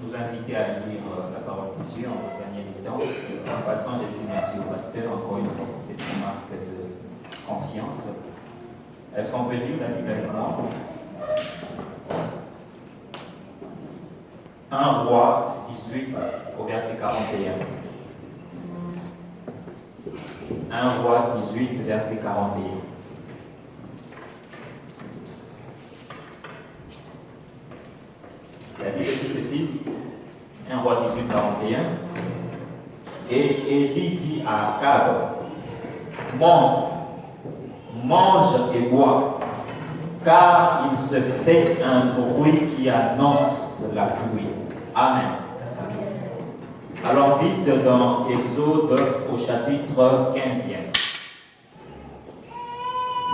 nous inviter à lire la parole de Dieu. On va gagner du temps. En passant, j'ai dit merci au pasteur encore une fois pour cette remarque de confiance. Est-ce qu'on peut lire la Bible avec moi? 1 Roi 18 au verset 41. 1 Roi 18, verset 41. La Bible dit ceci, 1 Roi 18, 41. Et Élie dit à Akab, monte, mange et bois, car il se fait un bruit qui annonce la pluie. Amen. Alors vite dans Exode au chapitre 15e.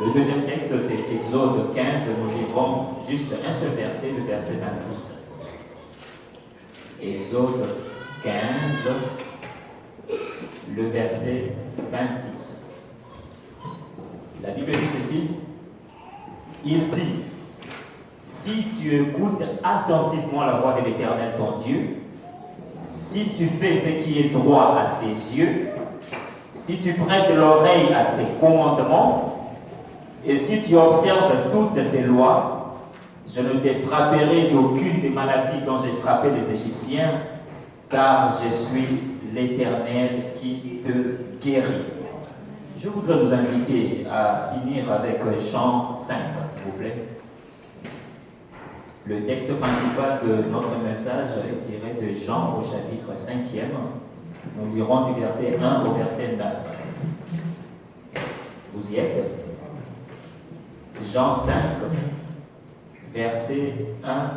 Le deuxième texte, c'est Exode 15, nous lirons juste un seul verset, le verset 26. Exode 15, le verset 26. La Bible dit ceci, il dit, si tu écoutes attentivement la voix de l'Éternel ton Dieu, si tu fais ce qui est droit à ses yeux, si tu prêtes l'oreille à ses commandements, et si tu observes toutes ses lois, je ne te frapperai d'aucune des maladies dont j'ai frappé les Égyptiens, car je suis l'Éternel qui te guérit. Je voudrais vous inviter à finir avec Jean 5, s'il vous plaît. Le texte principal de notre message est tiré de Jean au chapitre 5e. Nous lirons du verset 1 au verset 9. Vous y êtes? Jean 5, verset 1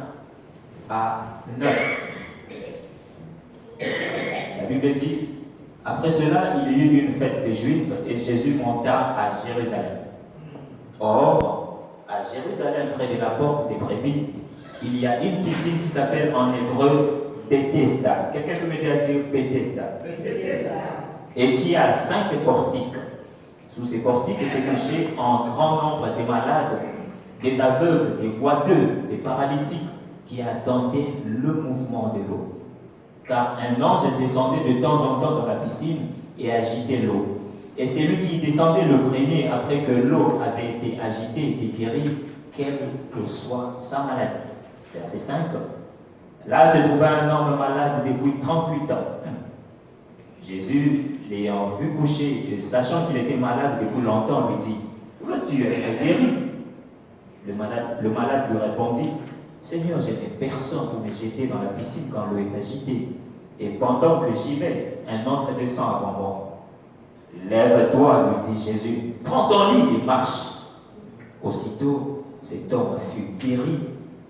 à 9. La Bible dit, après cela, il y eut une fête des Juifs et Jésus monta à Jérusalem. Or, à Jérusalem, près de la porte des brebis, il y a une piscine qui s'appelle en hébreu Bethesda. Quelqu'un peut m'aider à dire Bethesda? Bethesda. Et qui a 5 portiques. Sous ces portiques étaient couchés en grand nombre des malades, des aveugles, des boiteux, des paralytiques, qui attendaient le mouvement de l'eau. Car un ange descendait de temps en temps dans la piscine et agitait l'eau. Et celui qui descendait le premier, après que l'eau avait été agitée, était guéri, quelle que soit sa maladie. Verset 5. Là se trouvait un homme malade depuis 38 ans. Jésus, l'ayant vu coucher, et sachant qu'il était malade depuis longtemps, lui dit, veux-tu être guéri? Le malade lui répondit, Seigneur, je n'ai personne pour me jeter dans la piscine quand l'eau est agitée. Et pendant que j'y vais, un autre descend avant moi. Lève-toi, lui dit Jésus, prends ton lit et marche. Aussitôt, cet homme fut guéri,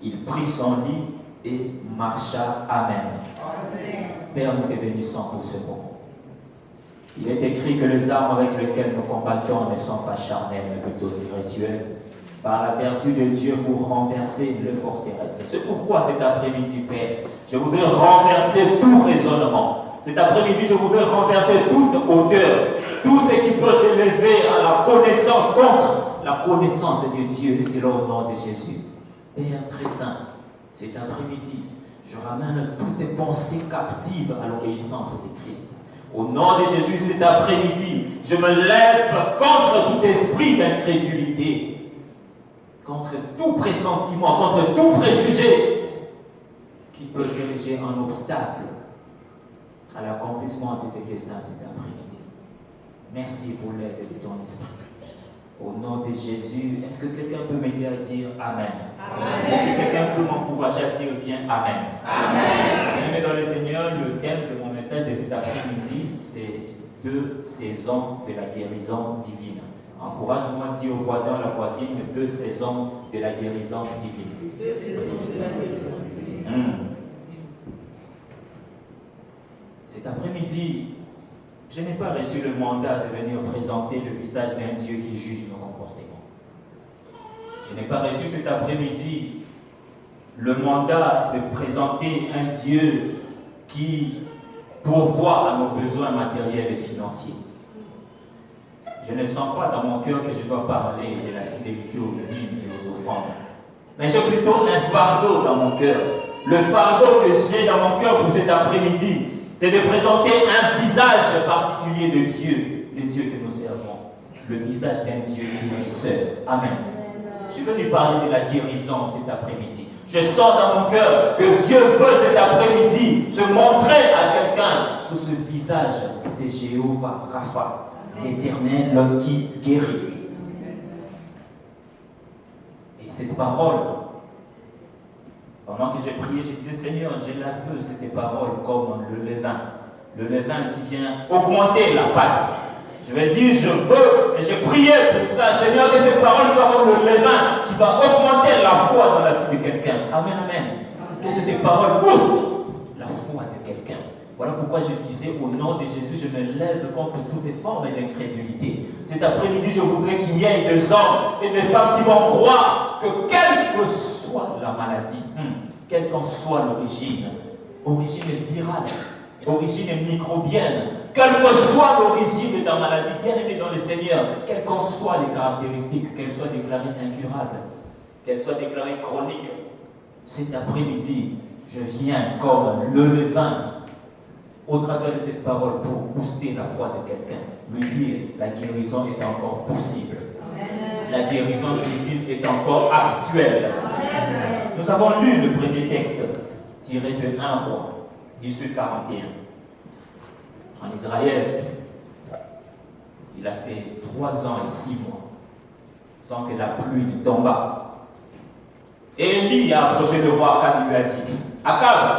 il prit son lit et marcha. Amen. Amen. Père, nous te bénissons pour ce moment. Il est écrit que les armes avec lesquelles nous combattons ne sont pas charnelles, mais plutôt spirituelles, par la vertu de Dieu pour renverser les forteresses. C'est pourquoi cet après-midi, Père, je voudrais renverser tout raisonnement. Cet après-midi, je voudrais renverser toute hauteur, tout ce qui peut se lever à la connaissance contre la connaissance de Dieu, et c'est le nom de Jésus. Père très saint, cet après-midi, je ramène toutes tes pensées captives à l'obéissance de Christ. Au nom de Jésus, cet après-midi, je me lève contre tout esprit d'incrédulité, contre tout pressentiment, contre tout préjugé qui peut s'ériger en obstacle à l'accomplissement de tes desseins cet après-midi. Merci pour l'aide de ton esprit. Au nom de Jésus, est-ce que quelqu'un peut m'aider à dire Amen? Amen. Est-ce que quelqu'un peut m'encourager à dire bien Amen? Amen. Bien, dans le Seigneur, le thème de mon message de cet après-midi, c'est 2 saisons de la guérison divine. Encourage-moi à dire au voisin, à la voisine, 2 saisons de la guérison divine. 2 saisons de la guérison divine. Cet après-midi, je n'ai pas reçu le mandat de venir présenter le visage d'un Dieu qui juge nos comportements. Je n'ai pas reçu cet après-midi le mandat de présenter un Dieu qui pourvoit à nos besoins matériels et financiers. Je ne sens pas dans mon cœur que je dois parler de la fidélité aux dîmes et aux offrandes. Mais j'ai plutôt un fardeau dans mon cœur Le fardeau que j'ai dans mon cœur pour cet après-midi, c'est de présenter un visage particulier de Dieu, le Dieu que nous servons. Le visage d'un Dieu guérisseur. Amen. Je suis venu parler de la guérison cet après-midi. Je sens dans mon cœur que Dieu veut cet après-midi se montrer à quelqu'un sous ce visage de Jéhovah Rapha, l'Éternel qui guérit. Et cette parole, pendant que j'ai prié, je disais, Seigneur, je la veux, cette parole, comme le levain qui vient augmenter la pâte. Je vais dire, je veux, et j'ai prié pour ça, Seigneur, que cette parole soit comme le levain qui va augmenter la foi dans la vie de quelqu'un. Amen, amen. Que cette parole booste la foi de quelqu'un. Voilà pourquoi je disais, au nom de Jésus, je me lève contre toutes les formes d'incrédulité. Cet après-midi, je voudrais qu'il y ait des hommes et des femmes qui vont croire que quelle que soit la maladie, quelle qu'en soit l'origine, origine virale, origine microbienne, quelle que soit l'origine de ta maladie, bien aimé dans le Seigneur, quelles qu'en soient les caractéristiques, qu'elles soient déclarées incurables, qu'elles soient déclarées chroniques, cet après-midi, je viens comme le levain au travers de cette parole pour booster la foi de quelqu'un, lui dire la guérison est encore possible. Amen. La guérison divine est encore actuelle. Amen. Nous avons lu le premier texte tiré de 1 Roi 18:41. En Israël, il a fait 3 ans et 6 mois sans que la pluie ne tombât. Et Élie a approché le roi Akab et lui a dit, Akab,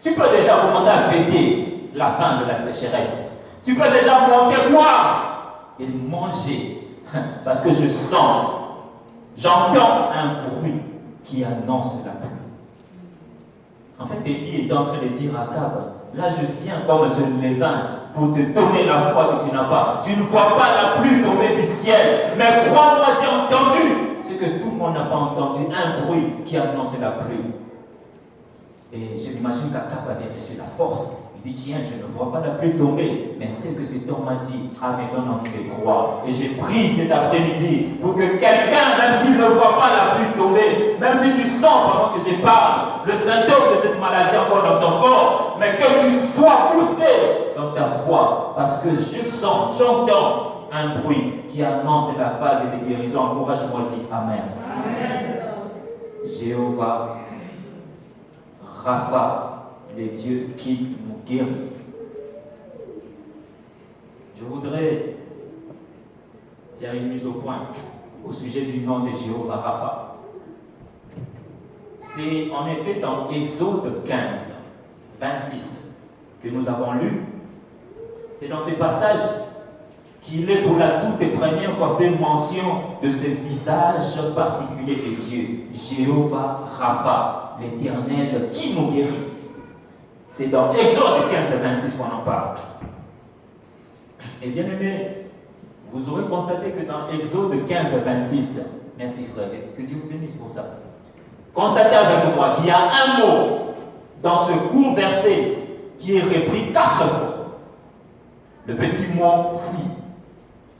tu peux déjà commencer à fêter la fin de la sécheresse. Tu peux déjà monter boire et manger. Parce que je sens, j'entends un bruit qui annonce la pluie. En fait, Élie est en train de dire à Akab, là je viens comme ce levain pour te donner la foi que tu n'as pas. Tu ne vois pas la pluie tomber du ciel. Mais crois-moi, j'ai entendu ce que tout le monde n'a pas entendu. Un bruit qui annonce la pluie. Et je m'imagine qu'Akab avait reçu la force. Il dit, tiens, je ne vois pas la pluie tomber, mais ce que cet homme m'a dit, me donne envie de croire. Et j'ai pris cet après-midi pour que quelqu'un, même s'il ne voit pas la pluie tomber, même si tu sens pendant que je parle, le symptôme de cette maladie encore dans ton corps, mais que tu sois boosté dans ta foi, parce que je sens, j'entends un bruit qui annonce la vague de guérison. Encourage-moi, dis Amen. Amen. Jéhovah Rapha, le Dieu qui nous guérit. Je voudrais faire une mise au point au sujet du nom de Jéhovah Rapha. C'est en effet dans Exode 15, 26 que nous avons lu. C'est dans ce passage qu'il est pour la toute première fois fait mention de ce visage particulier de Dieu, Jéhovah Rapha, l'Éternel qui nous guérit. C'est dans Exode 15 et 26 qu'on en parle. Et bien aimé, vous aurez constaté que dans Exode 15 et 26, merci frère, que Dieu vous bénisse pour ça. Constatez avec moi qu'il y a un mot dans ce court verset qui est repris 4 fois. Le petit mot si.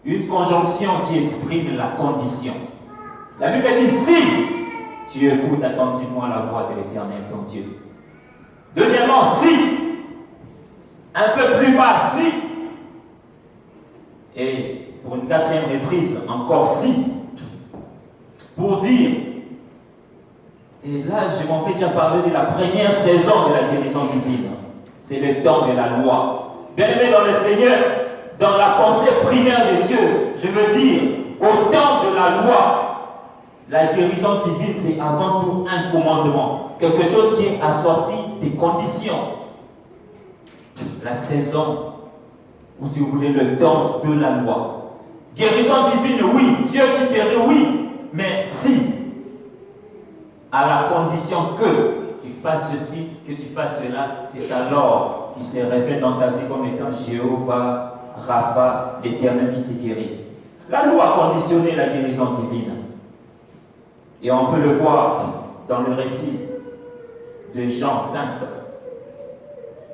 Une conjonction qui exprime la condition. La Bible dit si tu écoutes attentivement la voix de l'Éternel ton Dieu. Deuxièmement, si. Un peu plus bas, si. Et pour une 4e reprise, encore si. Pour dire. Et là, je m'en fais déjà parler de la première saison de la guérison divine. C'est le temps de la loi. Bien aimé dans le Seigneur, dans la pensée primaire de Dieu, je veux dire, au temps de la loi, la guérison divine, c'est avant tout un commandement. Quelque chose qui est assorti des conditions. La saison, ou si vous voulez, le temps de la loi. Guérison divine, oui. Dieu qui guérit, oui. Mais si, à la condition que tu fasses ceci, que tu fasses cela, c'est alors qu'il se révèle dans ta vie comme étant Jéhovah Rapha, l'Éternel qui te guérit. La loi a conditionné la guérison divine. Et on peut le voir dans le récit de Jean 5.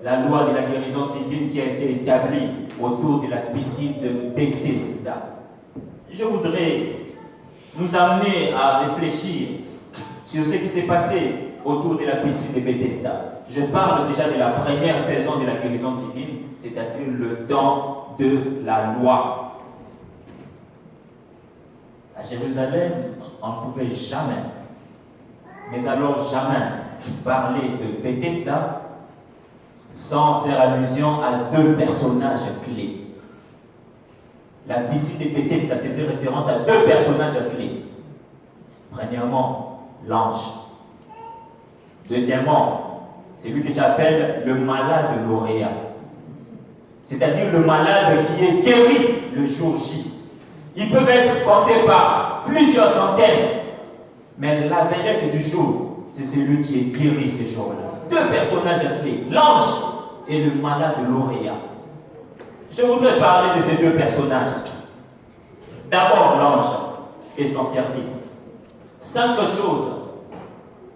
La loi de la guérison divine qui a été établie autour de la piscine de Bethesda. Je voudrais nous amener à réfléchir sur ce qui s'est passé autour de la piscine de Bethesda. Je parle déjà de la première saison de la guérison divine, c'est-à-dire le temps de la loi. À Jérusalem, on ne pouvait jamais, mais alors jamais, parler de Bethesda sans faire allusion à deux personnages clés. La piscine de Bethesda faisait référence à deux personnages clés. Premièrement, l'ange. Deuxièmement, c'est lui que j'appelle le malade lauréat. C'est-à-dire le malade qui est guéri le jour J. Ils peuvent être comptés par plusieurs centaines, mais la vedette du jour, c'est celui qui est guéri ce jour-là. Deux personnages clés, l'ange et le malade lauréat. Je voudrais parler de ces deux personnages. D'abord, l'ange et son service. 5 choses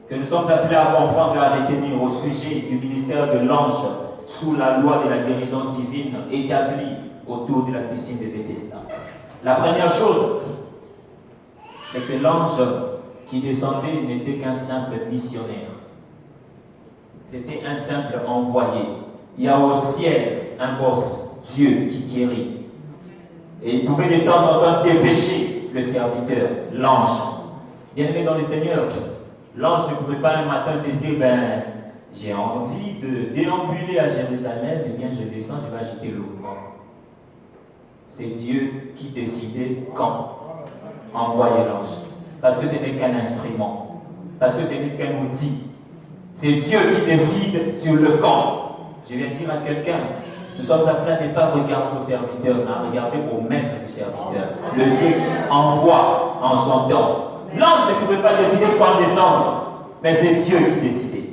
que nous sommes appelés à comprendre et à retenir au sujet du ministère de l'ange sous la loi de la guérison divine établie autour de la piscine de Bethesda. La première chose, c'est que l'ange qui descendait n'était qu'un simple missionnaire. C'était un simple envoyé. Il y a au ciel un boss, Dieu, qui guérit. Et il pouvait de temps en temps dépêcher le serviteur, l'ange. Bien-aimé dans le Seigneur, l'ange ne pouvait pas un matin se dire, j'ai envie de déambuler à Jérusalem, eh bien je descends, je vais agiter l'eau. C'est Dieu qui décidait quand envoyer l'ange. Parce que ce n'est qu'un instrument. Parce que ce n'est qu'un outil. C'est Dieu qui décide sur le quand. Je viens dire à quelqu'un, nous sommes appelés à ne pas regarder au serviteur, mais à regarder au maître du serviteur. Le Dieu qui envoie en son temps. L'ange ne pouvait pas décider quand descendre, mais c'est Dieu qui décidait.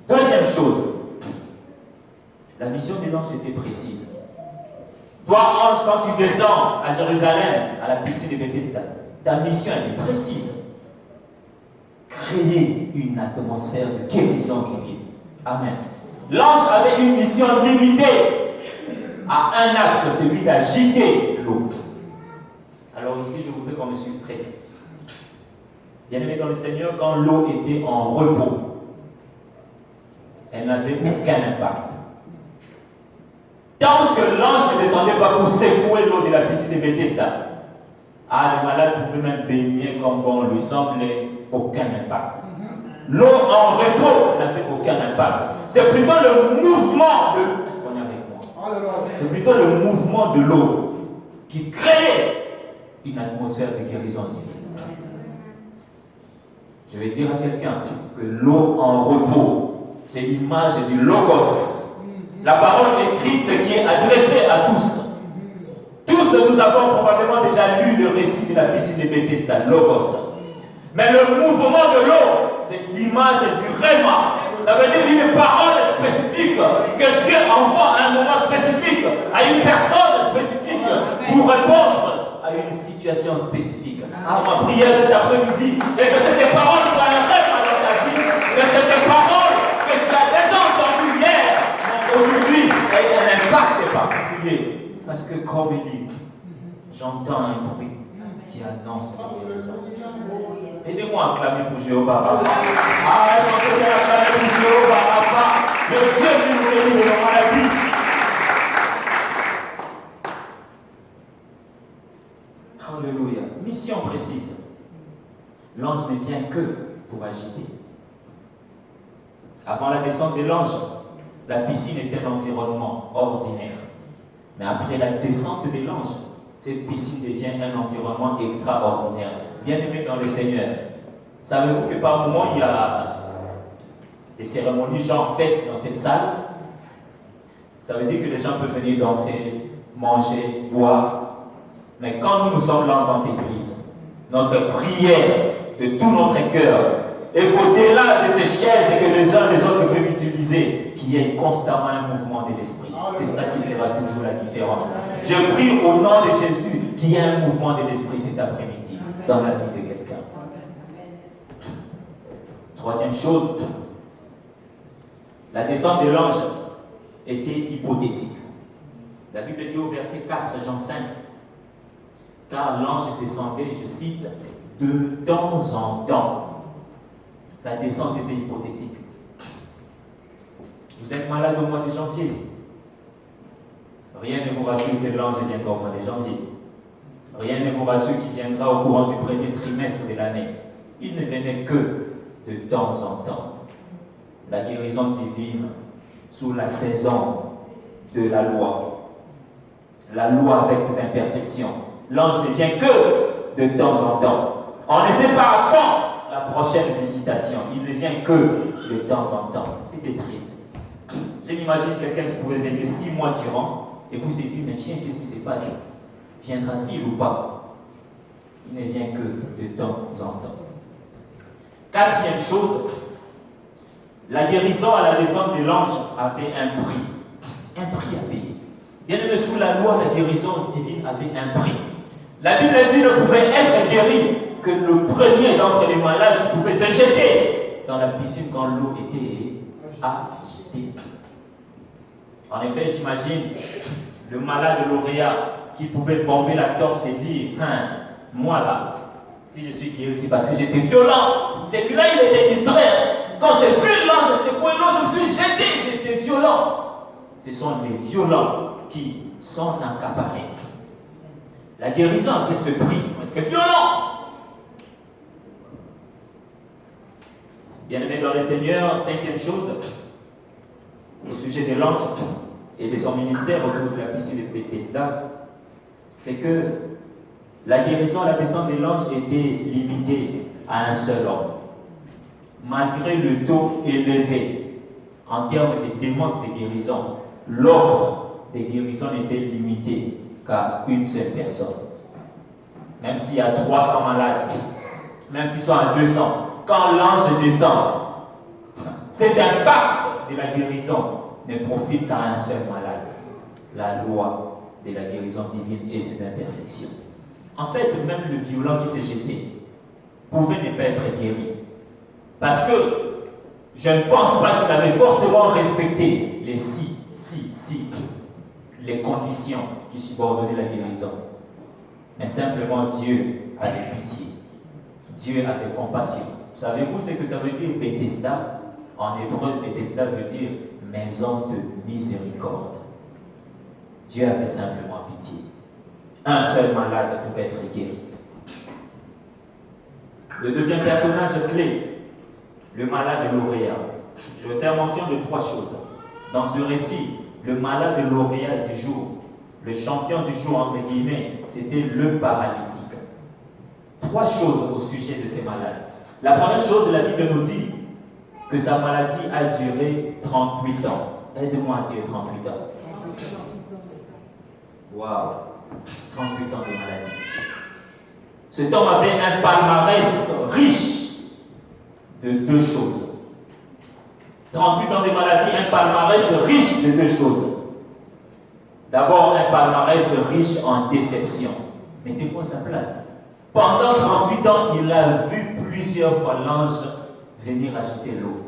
Deuxième chose, la mission de l'ange était précise. Toi, ange, quand tu descends à Jérusalem, à la piscine de Bethesda, ta mission est précise. Créer une atmosphère de guérison divine. Amen. L'ange avait une mission limitée à un acte, celui d'agiter l'eau. Alors ici, je voudrais qu'on me suive très bien. Bien-aimé dans le Seigneur, quand l'eau était en repos, elle n'avait aucun impact. Tant que l'ange ne descendait pas pour secouer l'eau de la piscine de Bethesda, le malade pouvait même baigner comme bon lui semblait, aucun impact. L'eau en repos n'avait aucun impact. C'est plutôt le mouvement de... Est-ce qu'on est avec moi? C'est plutôt le mouvement de l'eau qui crée une atmosphère de guérison divine. Je vais dire à quelqu'un que l'eau en repos, c'est l'image du Logos. La parole écrite qui est adressée à tous. Tous nous avons probablement déjà lu le récit de la piscine de Bethesda, Logos. Mais le mouvement de l'eau, c'est l'image du Réma. Ça veut dire une parole spécifique que Dieu envoie à un moment spécifique, à une personne spécifique, pour répondre à une situation spécifique. Ma prière cet après-midi est que cette parole soit un Réma dans ta vie, que cette parole que tu as déjà entendue hier, aujourd'hui, ait un impact particulier. Parce que comme il dit, j'entends un bruit qui annonce la guérison. Aidez-moi à acclamer pour Jéhovah Rapha. Chantez à acclamer pour Jéhovah Rapha, le Dieu qui nous guérit de nos maladies. Alléluia. Mission précise. L'ange ne vient que pour agiter. Avant la descente de l'ange, la piscine était un environnement ordinaire. Mais après la descente de l'ange, cette piscine devient un environnement extraordinaire. Bien-aimé dans le Seigneur, savez-vous que par moment, il y a des cérémonies genre fêtes dans cette salle? Ça veut dire que les gens peuvent venir danser, manger, boire. Mais quand nous sommes là en tant qu'Église, notre prière de tout notre cœur est qu'au-delà de ces chaises que les uns et les autres peuvent utiliser, qu'il y ait constamment un mouvement de l'esprit. C'est ça qui fera toujours la différence. Je prie au nom de Jésus qu'il y ait un mouvement de l'esprit cet après-midi dans la vie de quelqu'un. Troisième chose, la descente de l'ange était hypothétique. La Bible dit au verset 4, Jean 5, car l'ange descendait, je cite, de temps en temps. Sa descente était hypothétique. Vous êtes malade au mois de janvier. Rien ne vous rassure que l'ange viendra au mois de janvier. Rien ne vous rassure qu'il viendra au courant du premier trimestre de l'année. Il ne venait que de temps en temps. La guérison divine sous la saison de la loi. La loi avec ses imperfections. L'ange ne vient que de temps en temps. On ne sait pas quand la prochaine visitation. Il ne vient que de temps en temps. C'était triste. Je m'imagine quelqu'un qui pouvait venir 6 mois durant et vous s'est dit, mais tiens, qu'est-ce qui se passe? Viendra-t-il ou pas? Il ne vient que de temps en temps. Quatrième chose, la guérison à la descente de l'ange avait un prix. Un prix à payer. Bien aimé, sous la loi, la guérison divine avait un prix. La Bible dit ne pouvait être guéri que le premier d'entre les malades qui pouvait se jeter dans la piscine quand l'eau était agitée. En effet, j'imagine le malade lauréat qui pouvait bomber la torse et dire, moi là, si je suis guéri, c'est parce que j'étais violent. Celui-là, il était distrait. Quand j'ai vu l'ange, c'est quoi l'ange, je me suis jeté, j'étais violent. Ce sont les violents qui sont accaparés. La guérison avait ce prix, il faut être violent. Bien-aimé dans le Seigneur, cinquième chose, au sujet de l'ange et de son ministère autour de la piscine de Bethesda, c'est que la guérison à la descente de l'ange était limitée à un seul homme. Malgré le taux élevé en termes de demande de guérison, l'offre de guérison n'était limitée qu'à une seule personne. Même s'il y a 300 malades, même s'ils sont à 200, quand l'ange descend, cet impact de la guérison ne profite qu'à un seul malade. La loi de la guérison divine et ses imperfections. En fait, même le violent qui s'est jeté pouvait ne pas être guéri. Parce que je ne pense pas qu'il avait forcément respecté les les conditions qui subordonnaient la guérison. Mais simplement Dieu avait pitié. Dieu avait compassion. Savez-vous ce que ça veut dire Bethesda? En hébreu, Bethesda veut dire maison de miséricorde. Dieu avait simplement pitié. Un seul malade pouvait être guéri. Le deuxième personnage clé, le malade lauréat. Je vais faire mention de 3 choses. Dans ce récit, le malade lauréat du jour, le champion du jour, entre guillemets, c'était le paralytique. 3 choses au sujet de ces malades. La première chose, la Bible nous dit que sa maladie a duré 38 ans. Aide-moi à dire 38 ans. Waouh! 38 ans de maladie. Cet homme avait un palmarès riche de 2 choses. 38 ans de maladie, un palmarès riche de 2 choses. D'abord, un palmarès riche en déception. Mettez-vous à sa place. Pendant 38 ans, il a vu plusieurs fois l'ange venir agiter l'eau.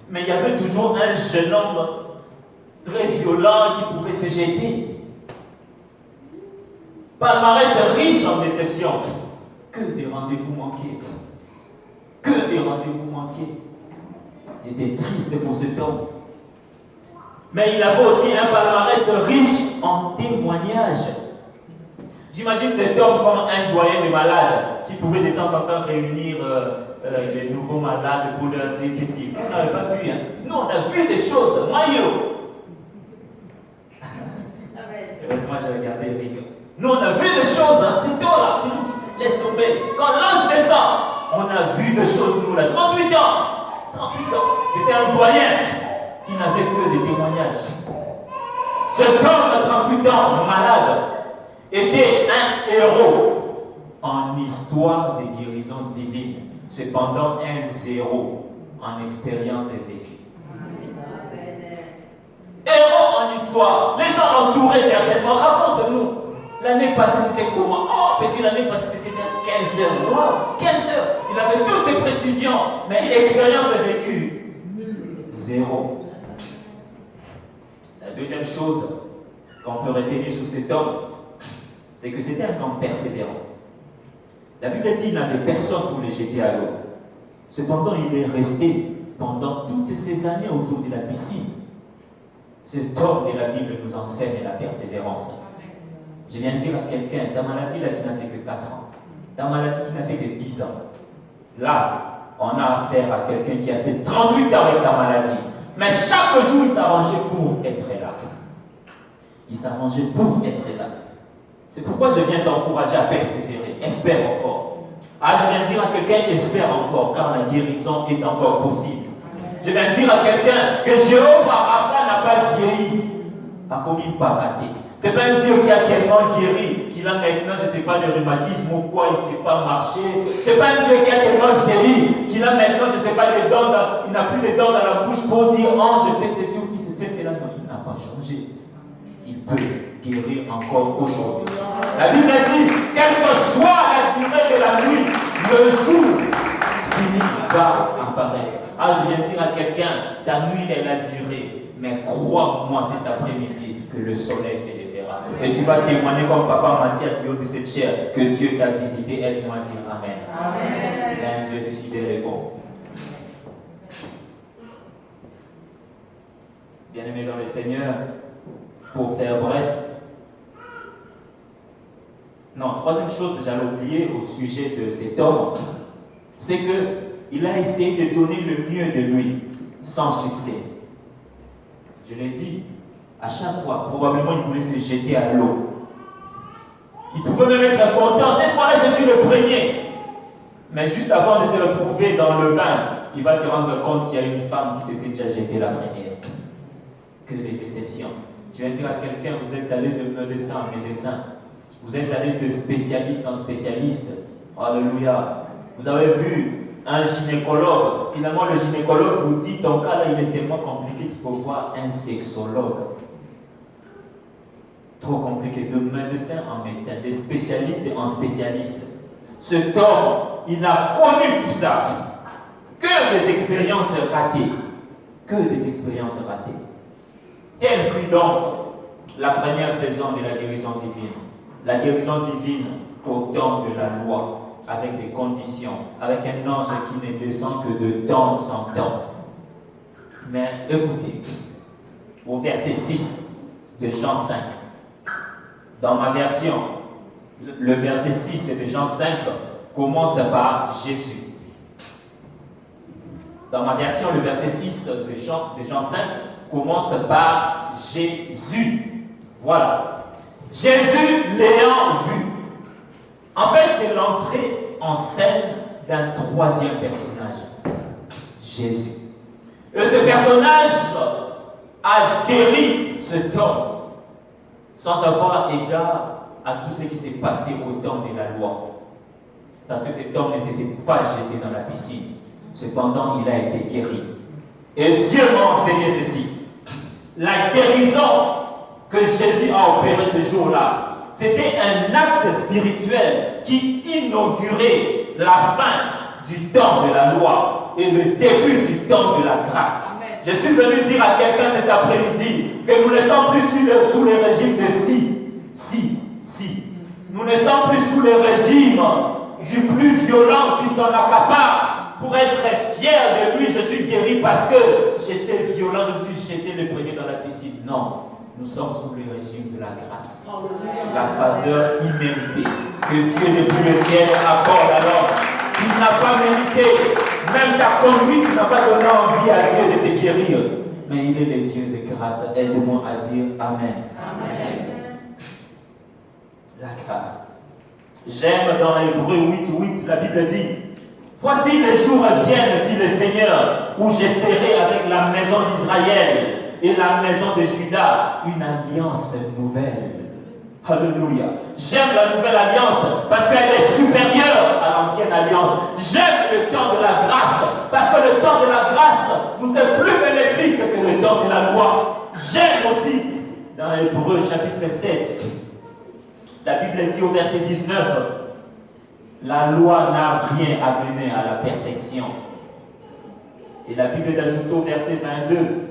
Mais il y avait toujours un jeune homme très violent qui pouvait se jeter. Palmarès riche en déception. Que des rendez-vous manqués. Que des rendez-vous manqués. J'étais triste pour cet homme. Mais il avait aussi un palmarès riche en témoignages. J'imagine cet homme comme un doyen de malades qui pouvait de temps en temps réunir les nouveaux malades pour leur dire petit. On n'avait pas vu, hein. Nous, on a vu des choses. Maillot. Heureusement, j'ai regardé Eric. Nous, on a vu des choses, hein. C'est toi là. Laisse tomber. Quand l'ange descend, on a vu des choses, nous, là. 38 ans. 38 ans. C'était un doyen qui n'avait que des témoignages. Cet homme de 38 ans, malade, était un héros en histoire de guérison divine, cependant un zéro en expérience vécue. Héros en histoire. Les gens l'entouraient certainement. Raconte-nous. L'année passée, c'était comment? Oh, petit, l'année passée, c'était vers 15 heures. Wow, 15 heures. Il avait toutes ces précisions, mais expérience vécue, zéro. La deuxième chose qu'on peut retenir sur cet homme, c'est que c'était un homme persévérant. La Bible dit qu'il n'avait personne pour le jeter à l'eau. Cependant, il est resté pendant toutes ces années autour de la piscine. Cet homme de la Bible nous enseigne la persévérance. Je viens de dire à quelqu'un, ta maladie là qui n'a fait que 4 ans, ta maladie qui n'a fait que 10 ans, là, on a affaire à quelqu'un qui a fait 38 ans avec sa maladie. Mais chaque jour, il s'arrangeait pour être là. Il s'arrangeait pour être là. C'est pourquoi je viens t'encourager à persévérer. Espère encore. Ah, je viens de dire à quelqu'un, espère encore, car la guérison est encore possible. Je viens de dire à quelqu'un que Jéhovah Rapha n'a pas vieilli. A commis pas gâté. C'est pas un Dieu qui a tellement guéri qu'il a maintenant, je ne sais pas, le rhumatisme ou quoi, il ne sait pas marcher. C'est pas un Dieu qui a tellement vieilli qu'il a maintenant, je ne sais pas, les dents il n'a plus les dents dans la bouche pour dire, oh, je fais ceci ou je fais cela. Non, il n'a pas changé. Il peut guérir encore aujourd'hui. La Bible dit, quelle que soit la durée de la nuit, le jour finit par apparaître. Ah, je viens de dire à quelqu'un, ta nuit est la durée, mais crois-moi cet après-midi que le soleil s'élèvera. Et tu vas témoigner comme papa Mathias du haut de cette chair que Dieu t'a visité. Aide-moi à dire Amen. Amen. C'est un Dieu fidèle et bon. Bien-aimés dans le Seigneur, pour faire bref, non, troisième chose que j'allais oublier au sujet de cet homme, c'est qu'il a essayé de donner le mieux de lui, sans succès. Je l'ai dit, à chaque fois, probablement il voulait se jeter à l'eau. Il pouvait même être content, cette fois-là je suis le premier. Mais juste avant de se retrouver dans le bain, il va se rendre compte qu'il y a une femme qui s'était déjà jetée la première. Que des déceptions. Je viens dire à quelqu'un, vous êtes allé de médecin en médecin. Vous êtes allé de spécialiste en spécialiste. Alléluia. Vous avez vu un gynécologue. Finalement, le gynécologue vous dit, ton cas là, il est tellement compliqué qu'il faut voir un sexologue. Trop compliqué. De médecin en médecin, de spécialiste en spécialiste. Cet homme, il a connu tout ça. Que des expériences ratées. Que des expériences ratées. Quelle fut donc la première saison de la guérison divine? La guérison divine au temps de la loi, avec des conditions, avec un ange qui ne descend que de temps en temps. Mais écoutez, au verset 6 de Jean 5, dans ma version, le verset 6 de Jean 5 commence par Jésus. Dans ma version, le verset 6 de Jean 5 commence par Jésus. Voilà. Jésus l'ayant vu. En fait, c'est l'entrée en scène d'un troisième personnage. Jésus. Et ce personnage a guéri cet homme sans avoir égard à tout ce qui s'est passé au temps de la loi. Parce que cet homme ne s'était pas jeté dans la piscine. Cependant, il a été guéri. Et Dieu m'a enseigné ceci. La guérison que Jésus a opérée ce jour-là, c'était un acte spirituel qui inaugurait la fin du temps de la loi et le début du temps de la grâce. Amen. Je suis venu dire à quelqu'un cet après-midi que nous ne sommes plus sous le régime de si. Nous ne sommes plus sous le régime du plus violent qui s'en accapare pour être fier de lui. Je suis guéri parce que j'étais violent, je me suis jeté le premier dans la piscine. Non. Nous sommes sous le régime de la grâce. La faveur imméritée que Dieu depuis le ciel accorde à l'homme. Il n'a pas mérité. Même ta conduite n'a pas donné envie à Dieu de te guérir. Mais il est le Dieu de grâce. Aide-moi à dire Amen. Amen. La grâce. J'aime dans Hébreux 8:8, la Bible dit, voici les jours viennent, dit le Seigneur, où je ferai avec la maison d'Israël et la maison de Juda une alliance nouvelle. Alléluia. J'aime la nouvelle alliance parce qu'elle est supérieure à l'ancienne alliance. J'aime le temps de la grâce parce que le temps de la grâce nous est plus bénéfique que le temps de la loi. J'aime aussi dans Hébreux chapitre 7, la Bible dit au verset 19, la loi n'a rien amené à la perfection. Et la Bible ajoute au verset 22,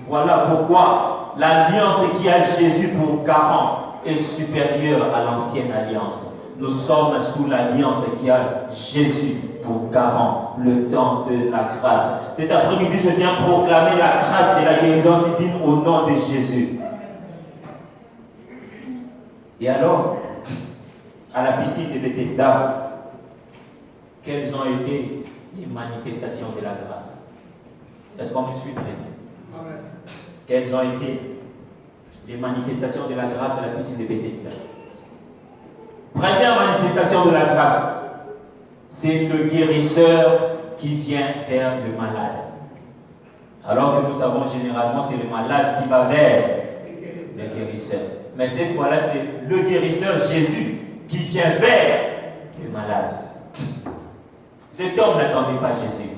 voilà pourquoi l'alliance qui a Jésus pour garant est supérieure à l'ancienne alliance. Nous sommes sous l'alliance qui a Jésus pour garant, le temps de la grâce. Cet après-midi, je viens proclamer la grâce et la guérison divine au nom de Jésus. Et alors, à la piscine de Bethesda, quelles ont été les manifestations de la grâce? Est-ce qu'on me suit très bien? Amen. Quelles ont été les manifestations de la grâce à la piscine de Bethesda? Première manifestation de la grâce, c'est le guérisseur qui vient vers le malade. Alors que nous savons généralement c'est le malade qui va vers le guérisseur. Mais cette fois-là, c'est le guérisseur Jésus qui vient vers le malade. Cet homme n'attendait pas Jésus.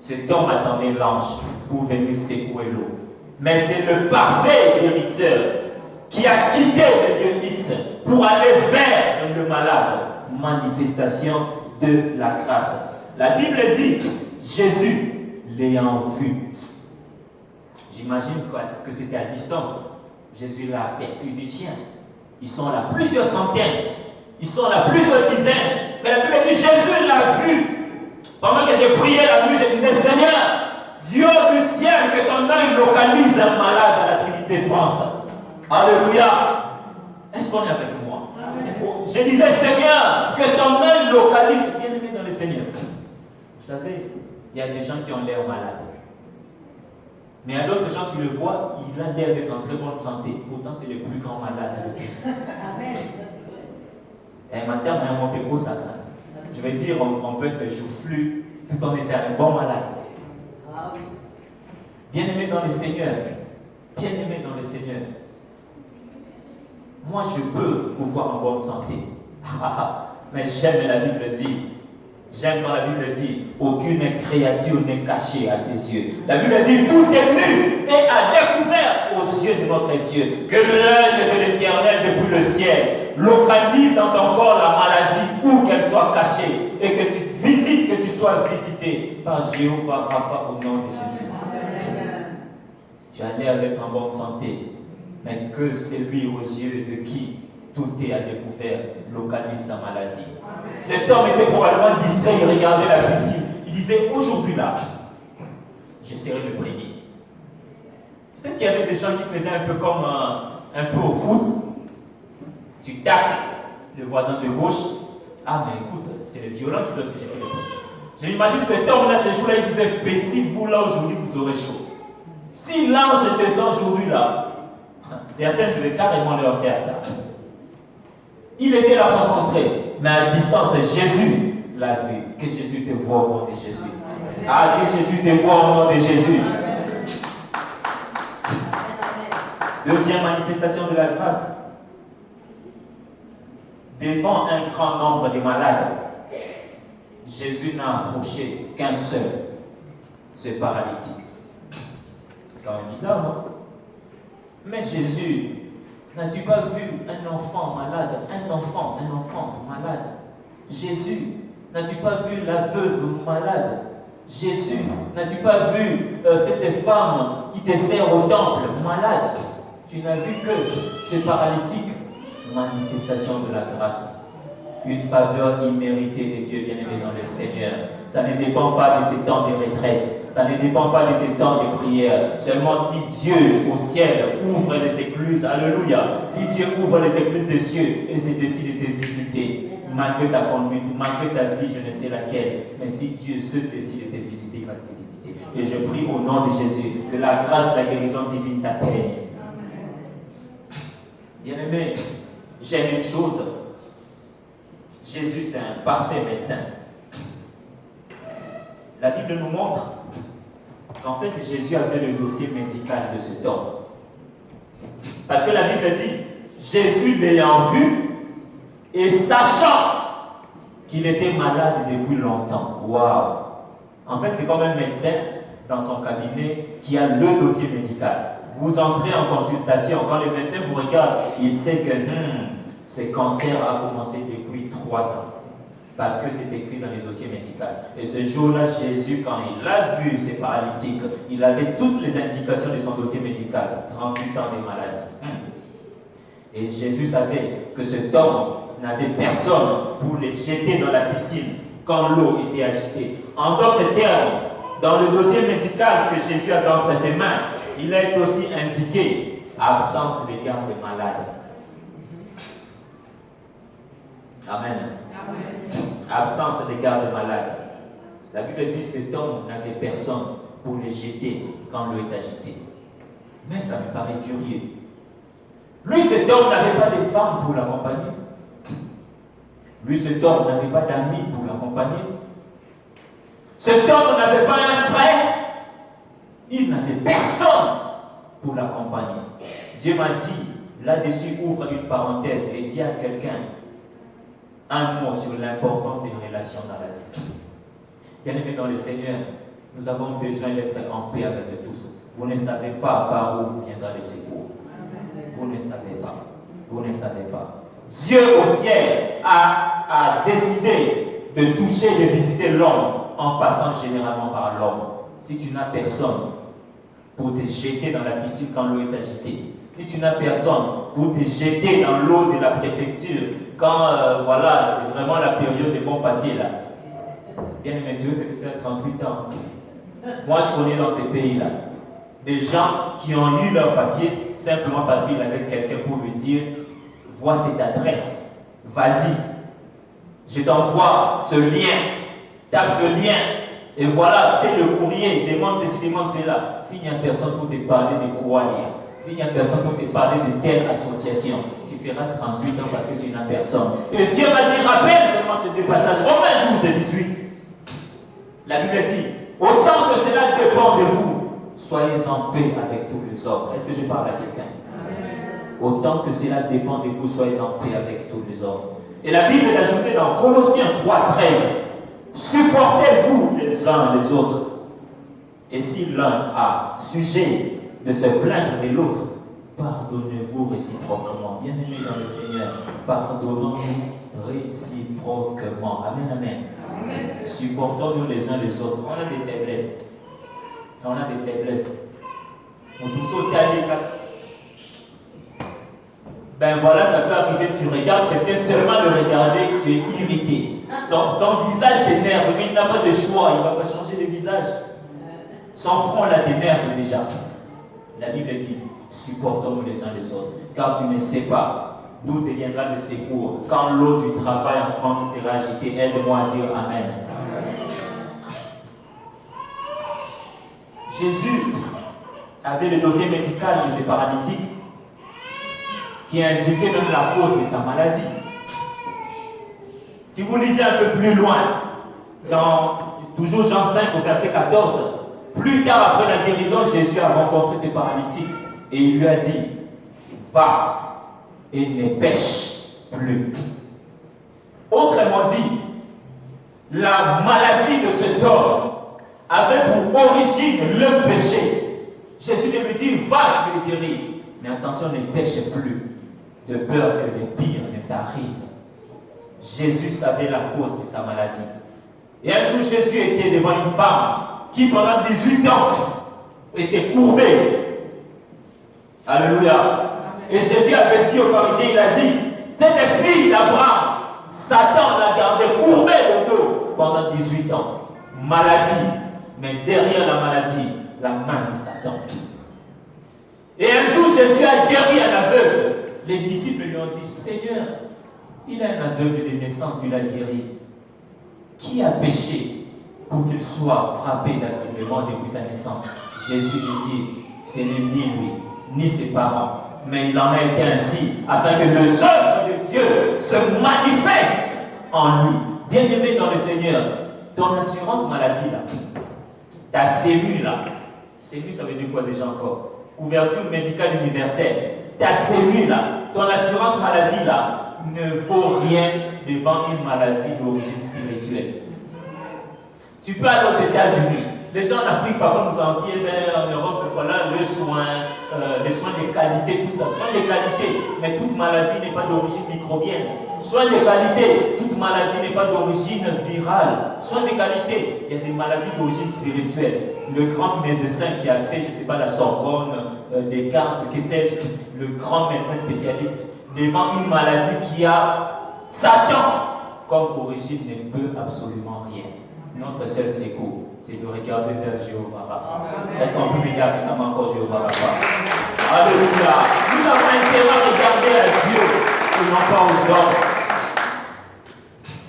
Cet homme attendait l'ange pour venir secouer l'eau. Mais c'est le parfait guérisseur qui a quitté le lieu X pour aller vers le malade. Manifestation de la grâce. La Bible dit, Jésus l'ayant vu. J'imagine que c'était à distance. Jésus l'a aperçu, du tien. Ils sont là plusieurs centaines. Ils sont là plusieurs dizaines. Mais la Bible dit, Jésus l'a vu. Pendant que j'ai prié la nuit, je disais, Seigneur, Dieu du ciel, que ton œil localise un malade à la Trinité France. Alléluia. Est-ce qu'on est avec moi? Amen. Je disais, Seigneur, que ton œil localise. Bien aimé dans le Seigneur. Vous savez, il y a des gens qui ont l'air malades. Mais il y a d'autres gens, tu le vois, il a l'air d'être en très bonne santé. Pourtant, c'est le plus grand malade de tous. Amen. Et maintenant, on a monté pour ça. Je vais dire, on peut être joufflu tout en étant un bon malade. Bien-aimé dans le Seigneur. Bien-aimé dans le Seigneur. Moi, je peux vous voir en bonne santé. Mais j'aime la Bible dit. J'aime quand la Bible dit, aucune créature n'est cachée à ses yeux. La Bible dit, tout est nu et à découvert aux yeux de notre Dieu. Que l'œil de l'Éternel depuis le ciel localise dans ton corps la maladie où qu'elle soit cachée et que tu visites, que tu sois visité par Jéhovah Rapha au nom de Jésus. Tu as l'air d'être en bonne santé, mais que celui aux yeux de qui tout est à découvert localise ta maladie. Cet homme était probablement distrait, il regardait la piscine. Il disait, aujourd'hui là, je serai le premier. Peut-être qu'il y avait des gens qui faisaient un peu comme un peu au foot. Tu tacles le voisin de gauche. Ah mais écoute, c'est le violent qui doit se jeter le premier. Je m'imagine cet homme-là, ce jour-là, il disait, petit, vous là aujourd'hui, vous aurez chaud. Si l'ange descend aujourd'hui là, certains, je vais carrément leur faire ça. Il était là concentré, mais à distance, Jésus l'a vu. Que Jésus te voie au nom de Jésus. Ah, que Jésus te voie au nom de Jésus. Deuxième manifestation de la grâce. Devant un grand nombre de malades, Jésus n'a approché qu'un seul, ce paralytique. C'est quand même bizarre, non? Mais Jésus, n'as-tu pas vu un enfant malade? Un enfant malade. Jésus, n'as-tu pas vu la veuve malade? Jésus, n'as-tu pas vu cette femme qui te sert au temple malade? Tu n'as vu que ce paralytique. Manifestation de la grâce. Une faveur imméritée de Dieu bien-aimé dans le Seigneur. Ça ne dépend pas de tes temps de retraite. Ça ne dépend pas de tes temps de prière. Seulement si Dieu au ciel ouvre les écluses, alléluia, si Dieu ouvre les écluses des cieux et se décide de te visiter, malgré ta conduite, malgré ta vie, je ne sais laquelle, mais si Dieu se décide de te visiter, il va te visiter. Et je prie au nom de Jésus que la grâce de la guérison divine t'atteigne. Bien-aimé, j'aime une chose. Jésus, c'est un parfait médecin. La Bible nous montre qu'en fait, Jésus avait le dossier médical de cet homme. Parce que la Bible dit, Jésus l'ayant vu et sachant qu'il était malade depuis longtemps. Waouh! En fait, c'est comme un médecin dans son cabinet qui a le dossier médical. Vous entrez en consultation, quand le médecin vous regarde, il sait que ce cancer a commencé depuis 3 ans. Parce que c'est écrit dans les dossiers médicaux. Et ce jour-là, Jésus, quand il a vu ces paralytiques, il avait toutes les indications de son dossier médical. 38 ans de maladie. Et Jésus savait que cet homme n'avait personne pour les jeter dans la piscine quand l'eau était agitée. En d'autres termes, dans le dossier médical que Jésus avait entre ses mains, il est aussi indiqué absence d'égard des malades. Amen. Amen. Absence d'égard des malades. La Bible dit que cet homme n'avait personne pour les jeter quand l'eau est agitée. Mais ça me paraît curieux. Lui, cet homme n'avait pas de femme pour l'accompagner. Lui, cet homme n'avait pas d'amis pour l'accompagner. Cet homme n'avait pas un frère. Il n'avait personne pour l'accompagner. Dieu m'a dit, là-dessus, ouvre une parenthèse et dis à quelqu'un un mot sur l'importance des relations dans la vie. Bien-aimés dans le Seigneur, nous avons besoin d'être en paix avec tous. Vous ne savez pas par où viendra le secours. Vous ne savez pas. Vous ne savez pas. Dieu au ciel a décidé de toucher, de visiter l'homme en passant généralement par l'homme. Si tu n'as personne pour te jeter dans la piscine quand l'eau est agitée, si tu n'as personne pour te jeter dans l'eau de la préfecture quand voilà, c'est vraiment la période des bons papiers là. Bien aimé Dieu, c'est peut-être 38 ans. Moi je connais dans ces pays-là des gens qui ont eu leur papier simplement parce qu'il avait quelqu'un pour lui dire vois cette adresse, vas-y, je t'envoie ce lien, tape ce lien, et voilà, fais le courrier, demande ceci, demande cela. S'il n'y a personne pour te parler de quoi lire, s'il n'y a personne pour te parler de telle association, tu feras 38 ans parce que tu n'as personne. Et Dieu m'a dit, rappelle seulement ces deux passages, Romains 12 et 18. La Bible dit, autant que cela dépend de vous, soyez en paix avec tous les hommes. Est-ce que je parle à quelqu'un? Autant que cela dépend de vous, soyez en paix avec tous les hommes. Et la Bible est ajoutée dans Colossiens 3:13. Supportez-vous les uns les autres. Et si l'un a sujet de se plaindre de l'autre, pardonnez-vous réciproquement. Bien-aimés dans le Seigneur, pardonnons-nous réciproquement. Amen, amen. Amen. Supportons-nous les uns les autres. On a des faiblesses. On a des faiblesses. On touche au taillé là. Ben voilà, ça peut arriver, tu regardes quelqu'un, seulement le regarder, tu es irrité. Son visage t'énerve, mais il n'a pas de choix, il ne va pas changer de visage. Son front là t'énerve déjà. La Bible dit, supportons-nous les uns les autres, car tu ne sais pas d'où te viendra le secours. Quand l'eau du travail en France sera agitée, aide-moi à dire Amen. Jésus avait le dossier médical de ses paralytiques qui indiquait même la cause de sa maladie. Si vous lisez un peu plus loin, dans toujours Jean 5 au verset 14, plus tard après la guérison, Jésus a rencontré ses paralytiques et il lui a dit, va et ne pêche plus. Autrement dit, la maladie de cet homme avait pour origine le péché. Jésus lui dit, va, tu es guéri. Mais attention, ne pêche plus, de peur que le pire ne t'arrive. Jésus savait la cause de sa maladie. Et un jour, Jésus était devant une femme qui, pendant 18 ans, était courbée. Alléluia. Et Jésus avait dit aux pharisiens, il a dit, cette fille d'Abraham, Satan l'a gardée courbée de dos pendant 18 ans. Maladie. Mais derrière la maladie, la main de Satan. Et un jour, Jésus a guéri un aveugle. Les disciples lui ont dit, Seigneur, il a un aveugle de naissance, tu l'as guéri. Qui a péché pour qu'il soit frappé d'aveuglement depuis sa naissance? Jésus lui dit, ce n'est ni lui, ni ses parents, mais il en a été ainsi, afin que les œuvres de Dieu se manifestent en lui. Bien-aimé dans le Seigneur, ton assurance maladie là, ta CMU là, CMU ça veut dire quoi déjà encore? Couverture médicale universelle. Ta CMU là, ton assurance maladie là, ne vaut rien devant une maladie d'origine spirituelle. Tu peux aller aux États-Unis. Les gens en Afrique parfois nous envient, en Europe, voilà, les soins de qualité, tout ça. Soins de qualité, mais toute maladie n'est pas d'origine microbienne. Soins de qualité, toute maladie n'est pas d'origine virale. Soins de qualité, il y a des maladies d'origine spirituelle. Le grand médecin qui a fait, je ne sais pas, la Sorbonne, Descartes, que sais-je, le grand médecin spécialiste, devant une maladie qui a Satan, comme origine, ne peut absolument rien. Notre seul secours, c'est de regarder vers Jéhovah Rapha. Est-ce qu'on peut regarder encore Jéhovah Rapha? Alléluia. Nous avons intérêt à regarder à Dieu et non pas aux hommes.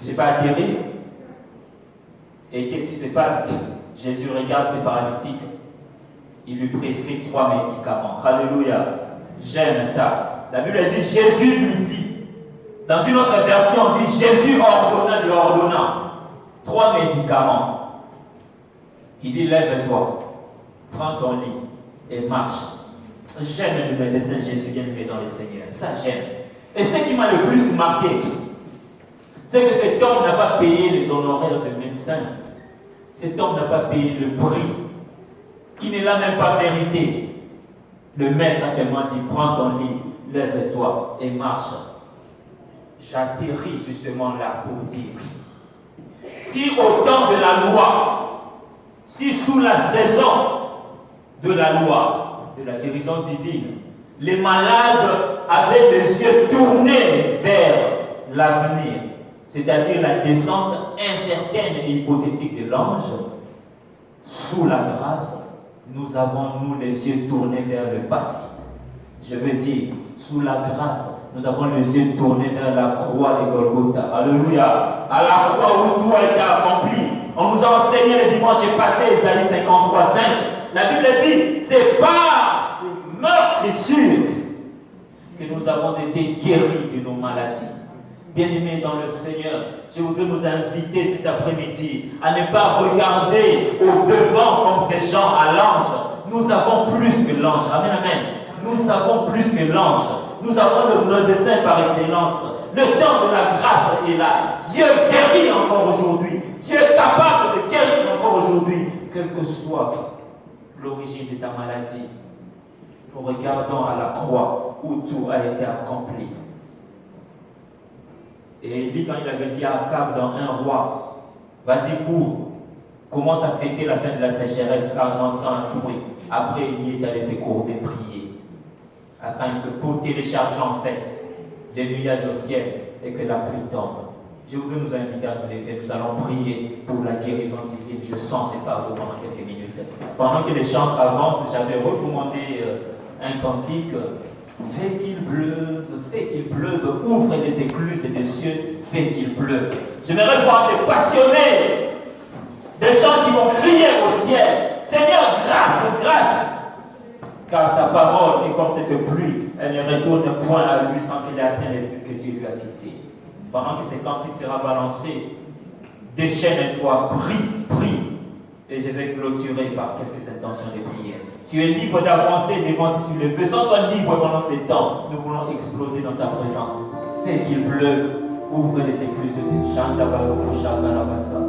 Je n'ai pas atterri. Et qu'est-ce qui se passe? Jésus regarde ces paralytiques. Il lui prescrit 3 médicaments. Alléluia. J'aime ça. La Bible dit, Jésus lui dit. Dans une autre version, on dit, Jésus ordonna lui ordonnant 3 médicaments. Il dit, lève-toi, prends ton lit et marche. J'aime le médecin Jésus bien-aimé dans le Seigneur. Ça, j'aime. Et ce qui m'a le plus marqué, c'est que cet homme n'a pas payé les honoraires de médecin. Cet homme n'a pas payé le prix. Il ne l'a même pas mérité. Le maître a seulement dit, prends ton lit, lève-toi et marche. J'atterris justement là pour dire, si au temps de la loi, si sous la saison de la loi, de la guérison divine, les malades avaient les yeux tournés vers l'avenir, c'est-à-dire la descente incertaine et hypothétique de l'ange, sous la grâce, nous avons, nous, les yeux tournés vers le passé. Je veux dire, sous la grâce, nous avons les yeux tournés vers la croix de Golgotha. Alléluia. À la croix où tout a été accompli. On nous a enseigné le dimanche passé, Isaïe 53:5. La Bible dit, c'est par ces meurtrissures que nous avons été guéris de nos maladies. Bien-aimés dans le Seigneur, je voudrais nous inviter cet après-midi à ne pas regarder au devant comme ces gens à l'ange. Nous avons plus que l'ange. Amen, amen. Nous avons plus que l'ange. Nous avons le médecin par excellence. Le temps de la grâce est là. Dieu guérit encore aujourd'hui. Dieu est capable de guérir encore aujourd'hui. Quelle que soit l'origine de ta maladie, nous regardons à la croix où tout a été accompli. Et Élie, quand il avait dit à Akab dans un roi, vas-y cours, commence à fêter la fin de la sécheresse, car j'entends un bruit. Après, il est allé se courber, prier, afin que pour télécharger en fait les nuages au ciel et que la pluie tombe. Je voudrais nous inviter à nous lever. Nous allons prier pour la guérison divine. Je sens ces fardeaux pendant quelques minutes. Pendant que les chants avancent, j'avais recommandé un cantique. Fais qu'il pleuve, ouvre les écluses des cieux, fais qu'il pleuve. J'aimerais voir des passionnés, des gens qui vont crier au ciel, Seigneur, grâce, grâce. Car sa parole est comme cette pluie, elle ne retourne point à lui sans qu'il ait atteint les buts que Dieu lui a fixés. Pendant que ce cantique sera balancé, déchaîne-toi, prie. Et je vais clôturer par quelques intentions de prière. Tu es libre d'avancer devant si tu le veux. Sens-toi libre pendant ce temps. Nous voulons exploser dans ta présence. Fais qu'il pleuve. Ouvre les écluses de Chanda Baloko Chaka Labassa.